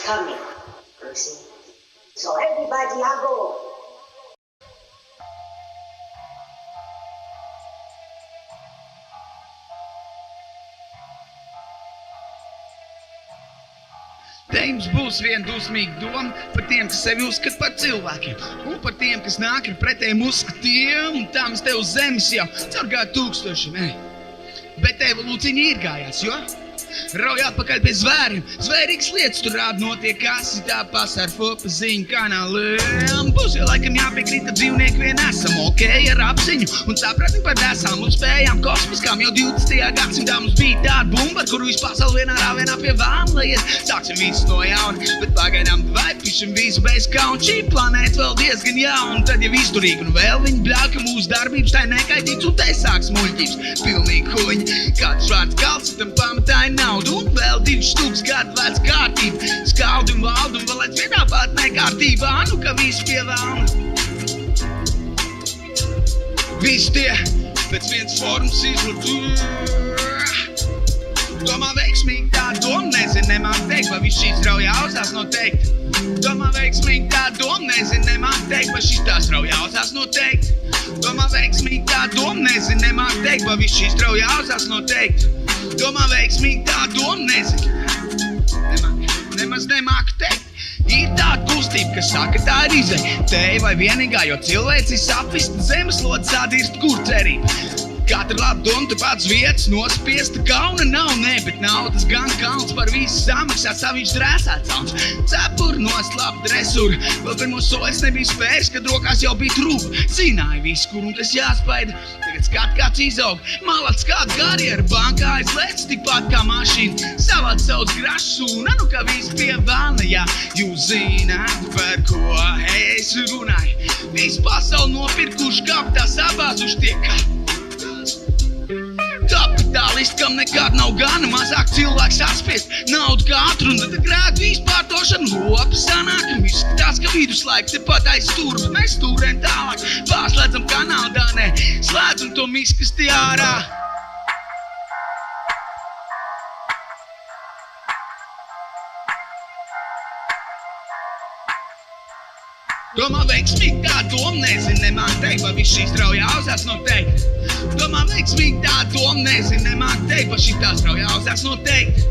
coming. You see? So everybody, I go. Te jums būs viena dusmīga doma par tiem, kas sevi uzskata par cilvēkiem, un par tiem, kas nāk ar pretējiem uzskatiem, un tā mēs te uz zemes jau caur gadu tūkstošiem, Bet evolūcija ir gājās, jo rauj atpakaļ pie zvēriem. Zvērīgas lietas tur rāda notiek, kas ir tā pasarfo pa ziņu kanāliem. Būs jau laikam jāpiekrīt, ka dzīvnieki vien esam ok ar apziņu un sapratni par desām un spējām kosmiskām. Jau 20. gadsimtā mums bija tāda bumba, ar kuru visu pasauli vienā rāvienā pie vām lai iet. Sāksim visu no jauna, bet pagaidām vaipišam visu bez kauna. Šī planēta vēl diezgan jauna, tad jau izturīgi un vēl viņi bļauj, ka mūsu darbības tai nekaitīts un te sāks muļķības. Pilnīgi huņi, kāds vārds kalts, tam pamatāji naudu un vēl 2 stūks gadu vec kārtība. Skaldi un valdi un vēl aiz vienā pat nekārtībā, nu ka visi pie vēlna. Visi tie pēc viens forums izlūk. Domā veiksmīgi tā doma, nezin, nemāk teikt, vai viss šīs raujāuzās noteikti. Domā veiksmīgi tā doma, nezin, nemāk teikt, vai šīs tās raujāuzās noteikti. Domā veiksmīgi tā doma, nezin, nemāk teikt, vai viss šīs raujāuzās noteikti. Domā veiksmīgi tā doma, nezin, nemaz nemāk teikt. Ir tāda kustība, kas saka, tā ir izēja. Teja vai vienīgā, jo cilvēks ir sapist, zemeslodes sadirst, kur cerība. Katra laba doma, tu pats vietas nospiesta, kauna nav, ne, bet naudas gan kalns par visu samaksāt, saviņš drēsāt sauns. Cepuri noslāpa dresuri, vēl pirmos soļus nebija spērs, kad rokās jau bija trūpa. Zināja visu, kur un kas jāspaida, tagad skat kāds izaug, malāts kāda karjera, bankā aizlēc tikpat kā mašīna. Savāc savus grašus un, nu kā visi pie vēlna, ja jūs zināt, par ko es runāju. Visu pasauli nopirkuši kapitāli sabāzuši tie kā. Kapitālisti, kam nekad nav gana, mazāk cilvēks atspiest naudu kā atrunda, tad grēku izpārdošana lopi sanāk, un izskatās, ka viduslaika tepat aiz stūra, bet mēs stūrēm tālāk, pārslēdzam kanālu dānē, slēdzam to miskasti ārā. Domā veiksmīgi tā doma, nezin, nemāk teikt, vai viss šīs raujāuzās noteikti. Domā veiksmīgi tā doma, nezin, nemāk teikt, vai šīs tās raujāuzās noteikti.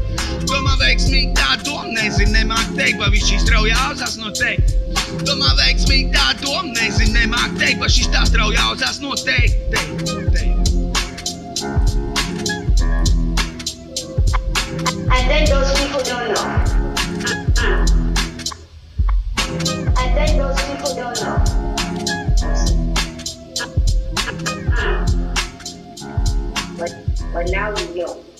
Domā veiksmīgi tā doma, nezin, nemāk teikt, vai viss šīs raujāuzās noteikti. Domā veiksmīgi tā doma, nezin, nemāk teikt, vai šīs tās raujāuzās noteikti. And then those people don't know. And then those people don't know. But now we know.